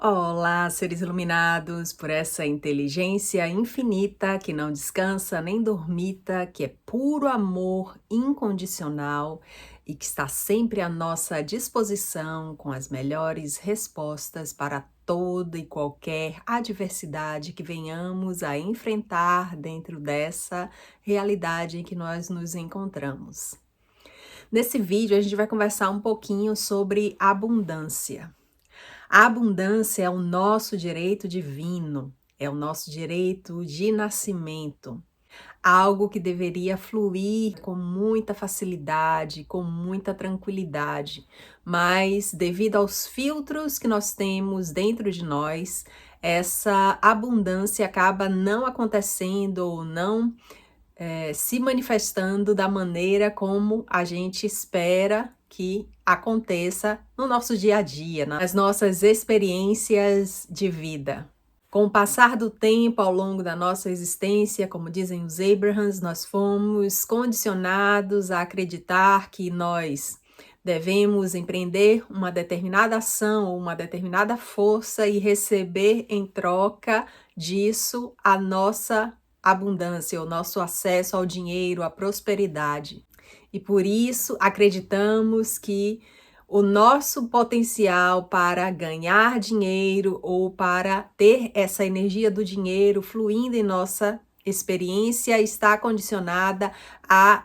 Olá, seres iluminados, por essa inteligência infinita que não descansa nem dormita, que é puro amor incondicional e que está sempre à nossa disposição com as melhores respostas para toda e qualquer adversidade que venhamos a enfrentar dentro dessa realidade em que nós nos encontramos. Nesse vídeo, a gente vai conversar um pouquinho sobre abundância. A abundância é o nosso direito divino, é o nosso direito de nascimento, algo que deveria fluir com muita facilidade, com muita tranquilidade, mas devido aos filtros que nós temos dentro de nós, essa abundância acaba não acontecendo ou não se manifestando da maneira como a gente espera que aconteça no nosso dia a dia, nas nossas experiências de vida. Com o passar do tempo, ao longo da nossa existência, como dizem os Abrahams, nós fomos condicionados a acreditar que nós devemos empreender uma determinada ação ou uma determinada força e receber em troca disso a nossa abundância, o nosso acesso ao dinheiro, à prosperidade. E por isso acreditamos que o nosso potencial para ganhar dinheiro ou para ter essa energia do dinheiro fluindo em nossa experiência está condicionada à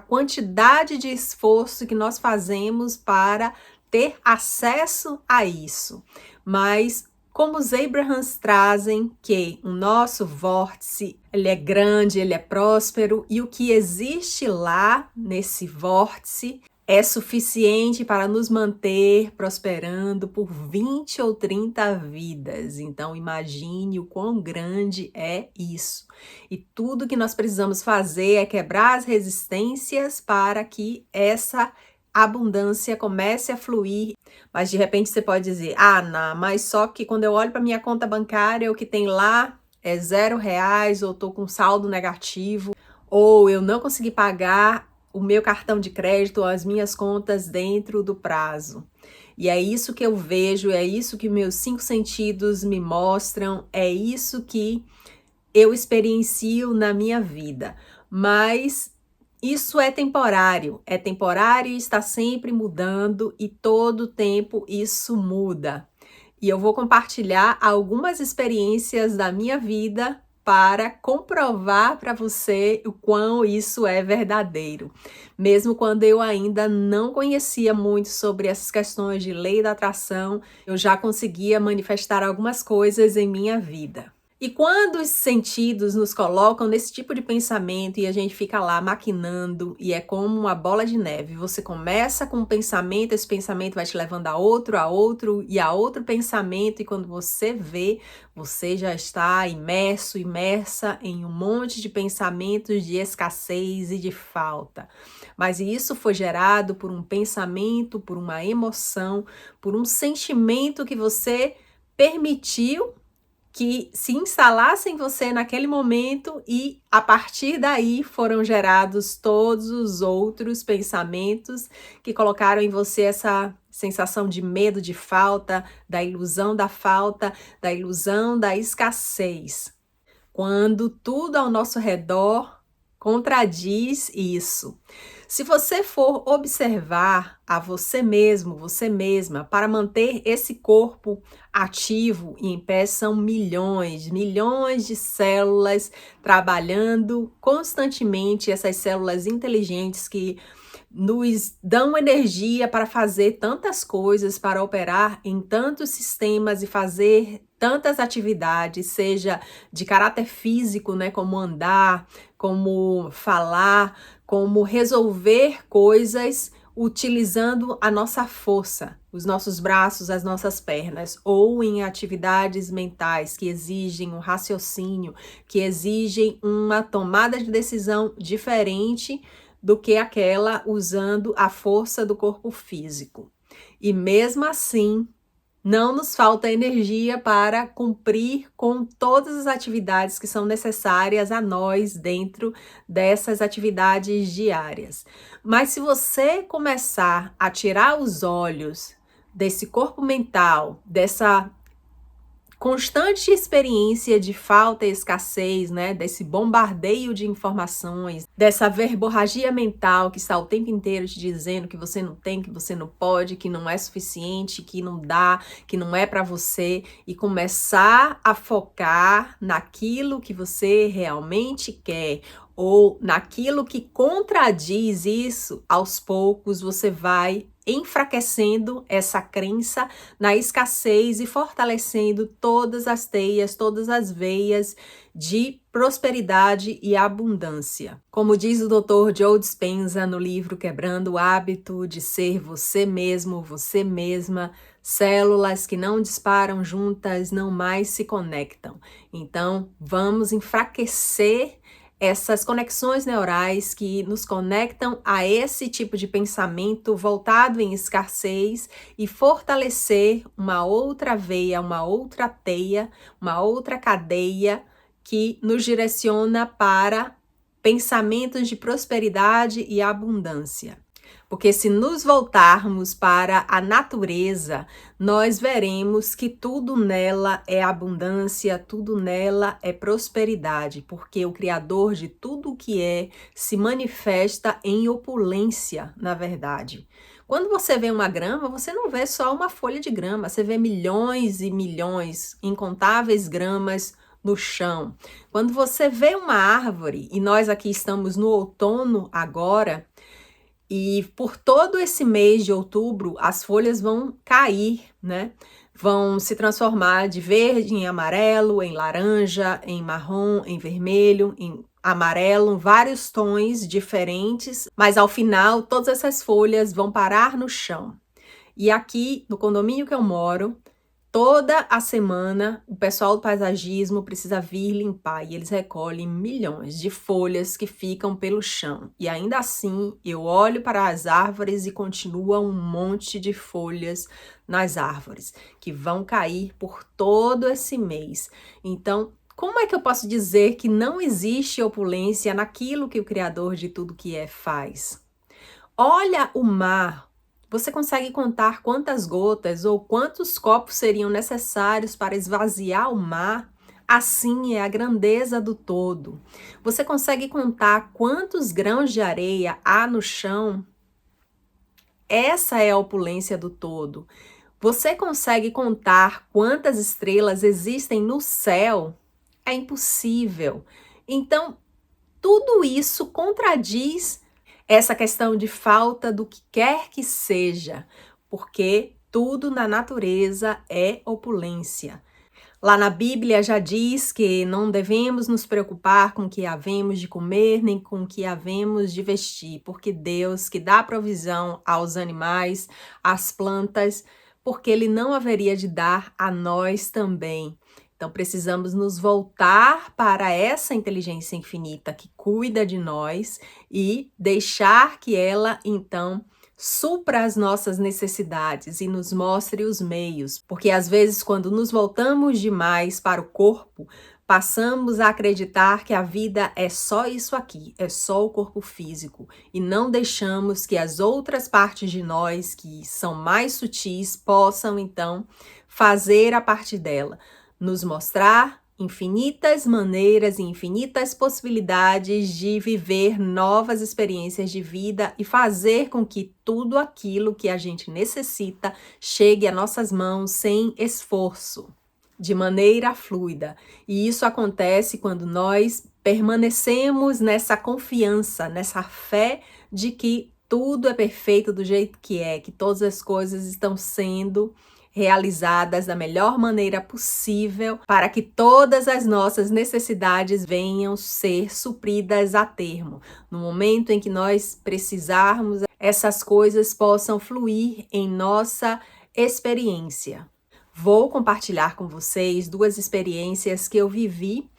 quantidade de esforço que nós fazemos para ter acesso a isso. Mas como os Abrahams trazem que o nosso vórtice, ele é grande, ele é próspero e o que existe lá nesse vórtice é suficiente para nos manter prosperando por 20 ou 30 vidas. Então imagine o quão grande é isso. E tudo que nós precisamos fazer é quebrar as resistências para que essa abundância comece a fluir. Mas de repente você pode dizer, não, mas só que quando eu olho para minha conta bancária, o que tem lá é R$ 0, ou estou com saldo negativo, ou eu não consegui pagar o meu cartão de crédito ou as minhas contas dentro do prazo. E é isso que eu vejo, é isso que meus 5 sentidos me mostram, é isso que eu experiencio na minha vida. Mas isso é temporário e está sempre mudando e todo tempo isso muda. E eu vou compartilhar algumas experiências da minha vida para comprovar para você o quão isso é verdadeiro. Mesmo quando eu ainda não conhecia muito sobre essas questões de lei da atração, eu já conseguia manifestar algumas coisas em minha vida. E quando os sentidos nos colocam nesse tipo de pensamento e a gente fica lá maquinando e é como uma bola de neve, você começa com um pensamento, esse pensamento vai te levando a outro e a outro pensamento e quando você vê, você já está imersa em um monte de pensamentos de escassez e de falta. Mas isso foi gerado por um pensamento, por uma emoção, por um sentimento que você permitiu que se instalasse em você naquele momento e a partir daí foram gerados todos os outros pensamentos que colocaram em você essa sensação de medo de falta, da ilusão da escassez. Quando tudo ao nosso redor contradiz isso. Se você for observar a você mesmo, você mesma, para manter esse corpo ativo e em pé, são milhões de células trabalhando constantemente, essas células inteligentes que nos dão energia para fazer tantas coisas, para operar em tantos sistemas e fazer tantas atividades, seja de caráter físico, né, como andar, como falar, como resolver coisas utilizando a nossa força, os nossos braços, as nossas pernas, ou em atividades mentais que exigem um raciocínio, que exigem uma tomada de decisão diferente do que aquela usando a força do corpo físico. E mesmo assim, não nos falta energia para cumprir com todas as atividades que são necessárias a nós dentro dessas atividades diárias. Mas se você começar a tirar os olhos desse corpo mental, dessa constante experiência de falta e escassez, né, desse bombardeio de informações, dessa verborragia mental que está o tempo inteiro te dizendo que você não tem, que você não pode, que não é suficiente, que não dá, que não é para você, e começar a focar naquilo que você realmente quer, ou naquilo que contradiz isso, aos poucos você vai enfraquecendo essa crença na escassez e fortalecendo todas as teias, todas as veias de prosperidade e abundância. Como diz o Dr. Joe Dispenza no livro Quebrando o Hábito de Ser Você Mesmo, Você Mesma, células que não disparam juntas não mais se conectam. Então, vamos enfraquecer essas conexões neurais que nos conectam a esse tipo de pensamento voltado em escassez e fortalecer uma outra veia, uma outra teia, uma outra cadeia que nos direciona para pensamentos de prosperidade e abundância. Porque se nos voltarmos para a natureza, nós veremos que tudo nela é abundância, tudo nela é prosperidade, porque o Criador de tudo o que é se manifesta em opulência, na verdade. Quando você vê uma grama, você não vê só uma folha de grama, você vê milhões e milhões, incontáveis gramas no chão. Quando você vê uma árvore, e nós aqui estamos no outono agora, e por todo esse mês de outubro, as folhas vão cair, né? Vão se transformar de verde em amarelo, em laranja, em marrom, em vermelho, em amarelo, vários tons diferentes, mas ao final todas essas folhas vão parar no chão. E aqui no condomínio que eu moro, toda a semana o pessoal do paisagismo precisa vir limpar e eles recolhem milhões de folhas que ficam pelo chão. E ainda assim eu olho para as árvores e continua um monte de folhas nas árvores que vão cair por todo esse mês. Então, como é que eu posso dizer que não existe opulência naquilo que o Criador de tudo que é faz? Olha o mar. Você consegue contar quantas gotas ou quantos copos seriam necessários para esvaziar o mar? Assim é a grandeza do todo. Você consegue contar quantos grãos de areia há no chão? Essa é a opulência do todo. Você consegue contar quantas estrelas existem no céu? É impossível. Então, tudo isso contradiz essa questão de falta do que quer que seja, porque tudo na natureza é opulência. Lá na Bíblia já diz que não devemos nos preocupar com o que havemos de comer, nem com o que havemos de vestir, porque Deus que dá provisão aos animais, às plantas, porque Ele não haveria de dar a nós também. Então precisamos nos voltar para essa inteligência infinita que cuida de nós e deixar que ela, então, supra as nossas necessidades e nos mostre os meios, porque às vezes quando nos voltamos demais para o corpo, passamos a acreditar que a vida é só isso aqui, é só o corpo físico, e não deixamos que as outras partes de nós, que são mais sutis, possam então fazer a parte dela, nos mostrar infinitas maneiras e infinitas possibilidades de viver novas experiências de vida e fazer com que tudo aquilo que a gente necessita chegue a nossas mãos sem esforço, de maneira fluida. E isso acontece quando nós permanecemos nessa confiança, nessa fé de que tudo é perfeito do jeito que é, que todas as coisas estão sendo realizadas da melhor maneira possível para que todas as nossas necessidades venham ser supridas a termo. No momento em que nós precisarmos, essas coisas possam fluir em nossa experiência. Vou compartilhar com vocês duas experiências que eu vivi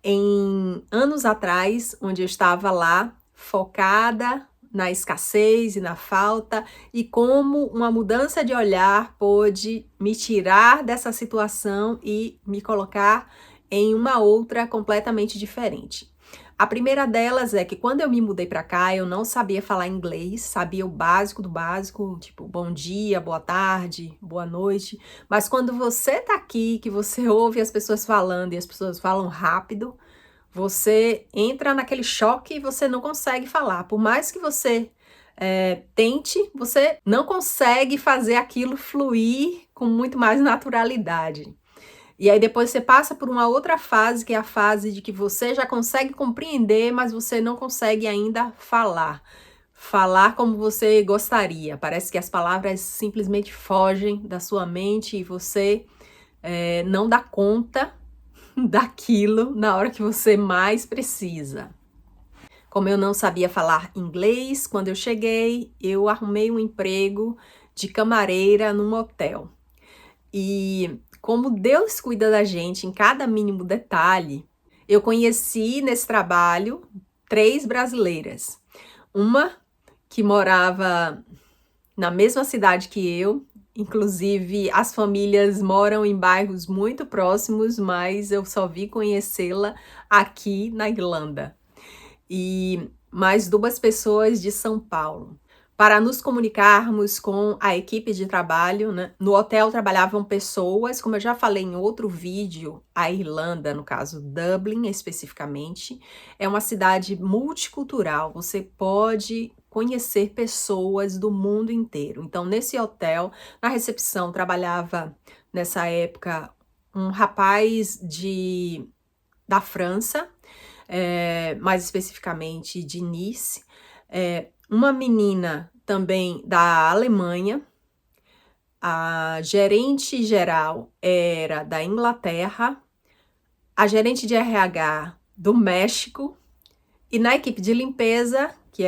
em anos atrás, onde eu estava lá focada na escassez e na falta, e como uma mudança de olhar pôde me tirar dessa situação e me colocar em uma outra completamente diferente. A primeira delas é que quando eu me mudei para cá, eu não sabia falar inglês, sabia o básico do básico, tipo bom dia, boa tarde, boa noite. Mas quando você tá aqui, que você ouve as pessoas falando e as pessoas falam rápido, você entra naquele choque e você não consegue falar. Por mais que você tente, você não consegue fazer aquilo fluir com muito mais naturalidade. E aí depois você passa por uma outra fase, que é a fase de que você já consegue compreender, mas você não consegue ainda falar. Falar como você gostaria. Parece que as palavras simplesmente fogem da sua mente e você não dá conta daquilo na hora que você mais precisa. Como eu não sabia falar inglês, quando eu cheguei, eu arrumei um emprego de camareira num hotel. E como Deus cuida da gente em cada mínimo detalhe, eu conheci nesse trabalho 3 brasileiras. Uma que morava na mesma cidade que eu, inclusive as famílias moram em bairros muito próximos, mas eu só vi conhecê-la aqui na Irlanda. E mais 2 pessoas de São Paulo. Para nos comunicarmos com a equipe de trabalho, né? No hotel trabalhavam pessoas, como eu já falei em outro vídeo, a Irlanda, no caso Dublin especificamente, é uma cidade multicultural, você pode conhecer pessoas do mundo inteiro. Então, nesse hotel, na recepção, trabalhava, nessa época, um rapaz da França, mais especificamente de Nice, uma menina também da Alemanha, a gerente geral era da Inglaterra, a gerente de RH do México, e na equipe de limpeza, que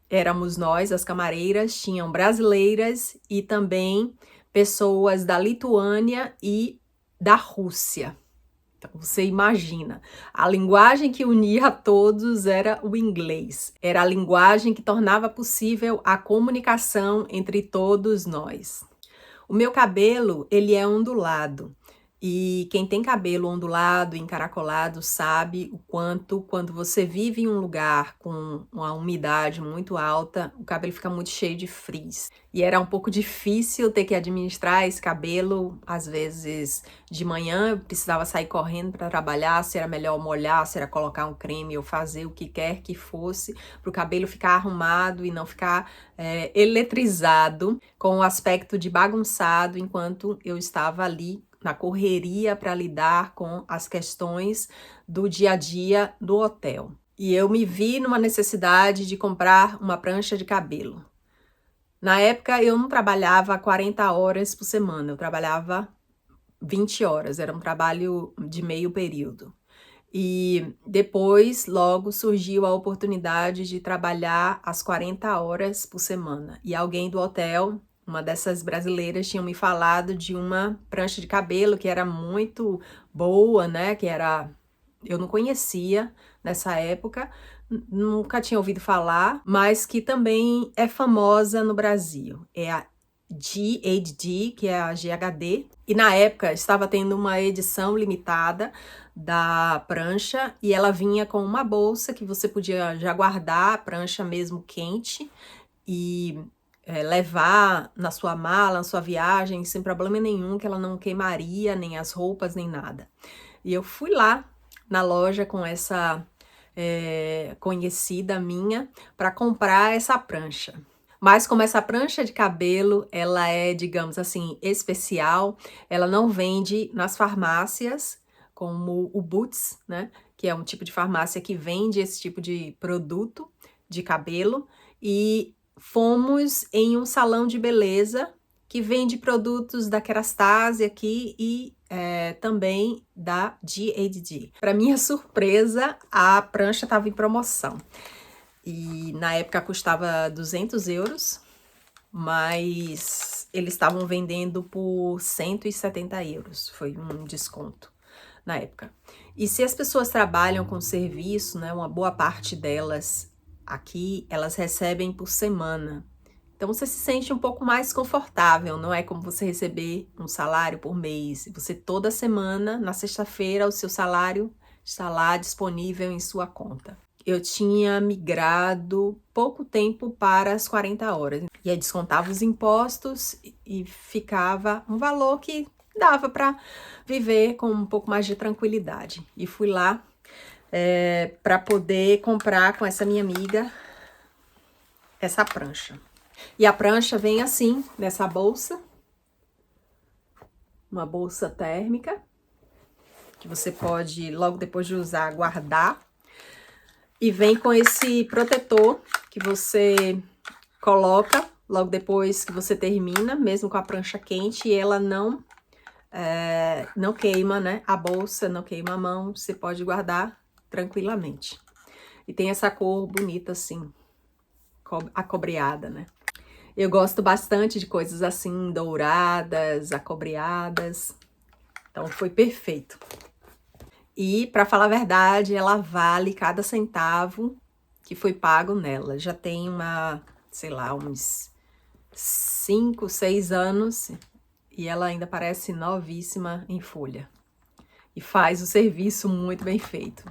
éramos nós, as camareiras, tinham brasileiras e também pessoas da Lituânia e da Rússia. Então, você imagina, a linguagem que unia a todos era o inglês. Era a linguagem que tornava possível a comunicação entre todos nós. O meu cabelo, ele é ondulado. E quem tem cabelo ondulado, encaracolado, sabe o quanto, quando você vive em um lugar com uma umidade muito alta, o cabelo fica muito cheio de frizz. E era um pouco difícil ter que administrar esse cabelo, às vezes de manhã eu precisava sair correndo para trabalhar, se era melhor molhar, se era colocar um creme ou fazer o que quer que fosse, para o cabelo ficar arrumado e não ficar eletrizado, com o aspecto de bagunçado, enquanto eu estava ali na correria para lidar com as questões do dia a dia do hotel. E eu me vi numa necessidade de comprar uma prancha de cabelo. Na época eu não trabalhava 40 horas por semana, eu trabalhava 20 horas, era um trabalho de meio período. E depois, logo, surgiu a oportunidade de trabalhar as 40 horas por semana. E alguém do hotel, uma dessas brasileiras, tinha me falado de uma prancha de cabelo que era muito boa, né? Eu não conhecia nessa época, nunca tinha ouvido falar, mas que também é famosa no Brasil. É a GHD, que é a GHD, e na época estava tendo uma edição limitada da prancha e ela vinha com uma bolsa que você podia já guardar a prancha mesmo quente e levar na sua mala, na sua viagem, sem problema nenhum, que ela não queimaria nem as roupas, nem nada. E eu fui lá na loja com essa conhecida minha para comprar essa prancha. Mas como essa prancha de cabelo, ela é, digamos assim, especial, ela não vende nas farmácias, como o Boots, né? Que é um tipo de farmácia que vende esse tipo de produto de cabelo. E fomos em um salão de beleza que vende produtos da Kerastase aqui e também da GHD. Para minha surpresa, a prancha estava em promoção. E na época custava 200 euros, mas eles estavam vendendo por 170 euros. Foi um desconto na época. E se as pessoas trabalham com serviço, né, uma boa parte delas aqui, elas recebem por semana. Então você se sente um pouco mais confortável, não é como você receber um salário por mês. Você toda semana, na sexta-feira, o seu salário está lá disponível em sua conta. Eu tinha migrado pouco tempo para as 40 horas. E aí descontava os impostos e ficava um valor que dava para viver com um pouco mais de tranquilidade. E fui lá para poder comprar com essa minha amiga essa prancha. E a prancha vem assim, nessa bolsa. Uma bolsa térmica, que você pode, logo depois de usar, guardar. E vem com esse protetor que você coloca logo depois que você termina, mesmo com a prancha quente, e ela não queima, né? A bolsa não queima a mão, você pode guardar tranquilamente. E tem essa cor bonita assim, acobreada, né? Eu gosto bastante de coisas assim, douradas, acobreadas. Então foi perfeito. E, para falar a verdade, ela vale cada centavo que foi pago nela. Já tem sei lá, uns 5, 6 anos e ela ainda parece novíssima em folha. E faz o serviço muito bem feito.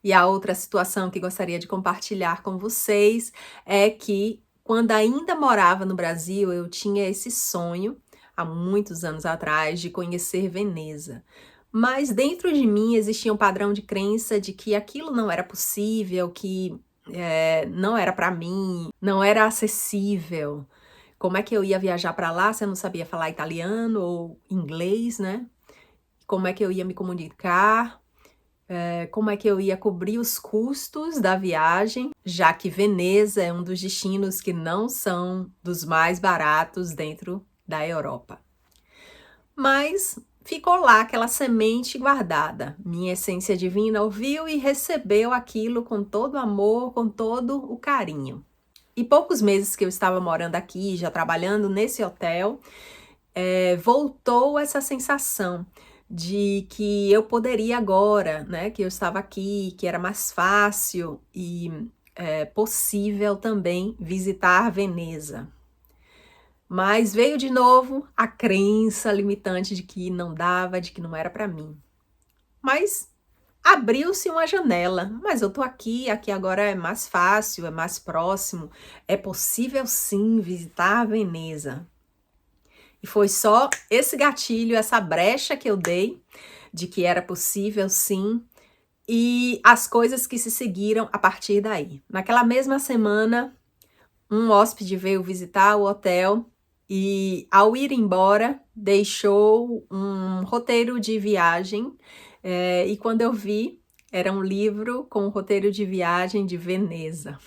E a outra situação que gostaria de compartilhar com vocês é que, quando ainda morava no Brasil, eu tinha esse sonho, há muitos anos atrás, de conhecer Veneza. Mas dentro de mim existia um padrão de crença de que aquilo não era possível, que não era para mim, não era acessível. Como é que eu ia viajar para lá se eu não sabia falar italiano ou inglês, né? Como é que eu ia me comunicar? Como é que eu ia cobrir os custos da viagem, já que Veneza é um dos destinos que não são dos mais baratos dentro da Europa. Mas ficou lá aquela semente guardada. Minha essência divina ouviu e recebeu aquilo com todo amor, com todo o carinho. E poucos meses que eu estava morando aqui, já trabalhando nesse hotel, voltou essa sensação de que eu poderia agora, né, que eu estava aqui, que era mais fácil e possível também visitar Veneza. Mas veio de novo a crença limitante de que não dava, de que não era para mim. Mas abriu-se uma janela. Mas eu tô aqui agora é mais fácil, é mais próximo, é possível sim visitar Veneza. E foi só esse gatilho, essa brecha que eu dei de que era possível sim, e as coisas que se seguiram a partir daí. Naquela mesma semana, um hóspede veio visitar o hotel e, ao ir embora, deixou um roteiro de viagem. E quando eu vi, era um livro com um roteiro de viagem de Veneza.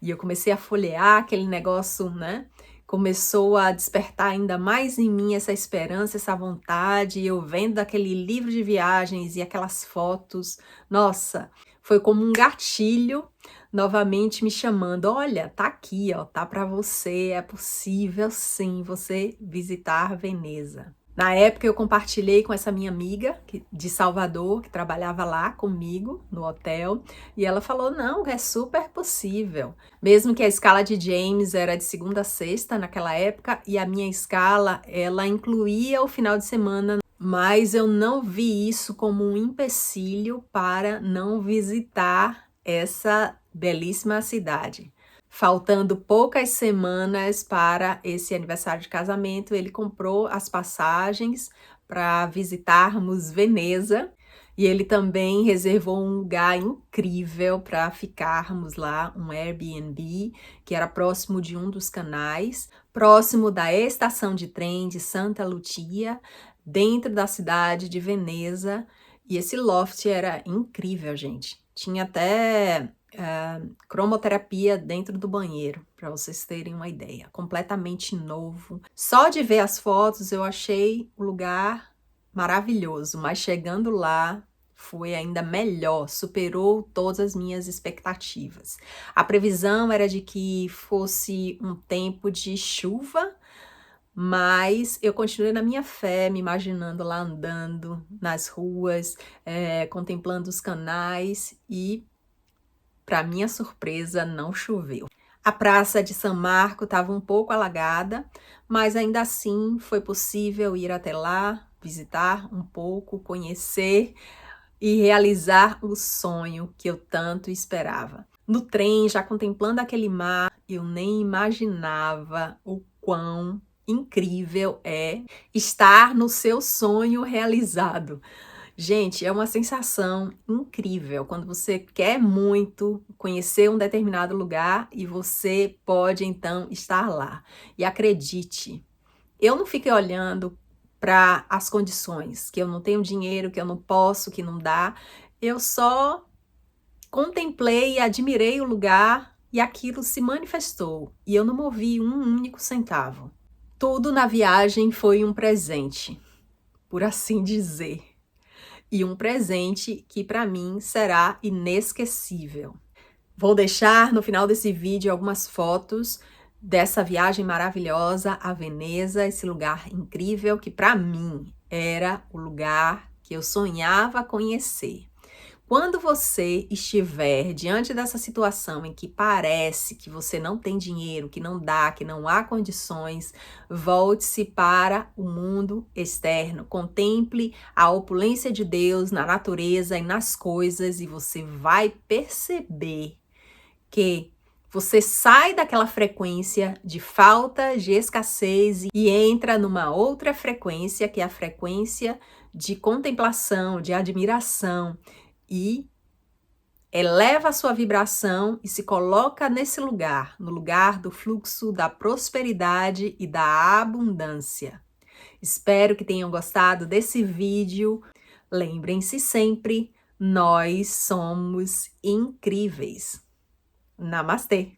E eu comecei a folhear aquele negócio, né? Começou a despertar ainda mais em mim essa esperança, essa vontade. E eu vendo aquele livro de viagens e aquelas fotos, nossa, foi como um gatilho novamente me chamando. Olha, tá aqui, ó, tá para você, é possível sim você visitar Veneza. Na época eu compartilhei com essa minha amiga de Salvador, que trabalhava lá comigo no hotel, e ela falou, não, é super possível. Mesmo que a escala de James era de segunda a sexta naquela época, e a minha escala, ela incluía o final de semana, mas eu não vi isso como um empecilho para não visitar essa belíssima cidade. Faltando poucas semanas para esse aniversário de casamento, ele comprou as passagens para visitarmos Veneza e ele também reservou um lugar incrível para ficarmos lá, um Airbnb, que era próximo de um dos canais, próximo da estação de trem de Santa Lucia, dentro da cidade de Veneza. E esse loft era incrível, gente. Tinha até cromoterapia dentro do banheiro, para vocês terem uma ideia, completamente novo. Só de ver as fotos eu achei o lugar maravilhoso, mas chegando lá foi ainda melhor, superou todas as minhas expectativas. A previsão era de que fosse um tempo de chuva, mas eu continuei na minha fé, me imaginando lá andando nas ruas, contemplando os canais e, para minha surpresa, não choveu. A praça de San Marco estava um pouco alagada, mas ainda assim foi possível ir até lá, visitar um pouco, conhecer e realizar o sonho que eu tanto esperava. No trem, já contemplando aquele mar, eu nem imaginava o quão incrível é estar no seu sonho realizado. Gente, é uma sensação incrível quando você quer muito conhecer um determinado lugar e você pode então estar lá. E acredite, eu não fiquei olhando para as condições, que eu não tenho dinheiro, que eu não posso, que não dá. Eu só contemplei e admirei o lugar e aquilo se manifestou. E eu não movi um único centavo. Tudo na viagem foi um presente, por assim dizer. E um presente que para mim será inesquecível. Vou deixar no final desse vídeo algumas fotos dessa viagem maravilhosa a Veneza, esse lugar incrível que para mim era o lugar que eu sonhava conhecer. Quando você estiver diante dessa situação em que parece que você não tem dinheiro, que não dá, que não há condições, volte-se para o mundo externo. Contemple a opulência de Deus na natureza e nas coisas e você vai perceber que você sai daquela frequência de falta, de escassez e entra numa outra frequência, que é a frequência de contemplação, de admiração, e eleva a sua vibração e se coloca nesse lugar, no lugar do fluxo da prosperidade e da abundância. Espero que tenham gostado desse vídeo. Lembrem-se sempre, nós somos incríveis. Namastê!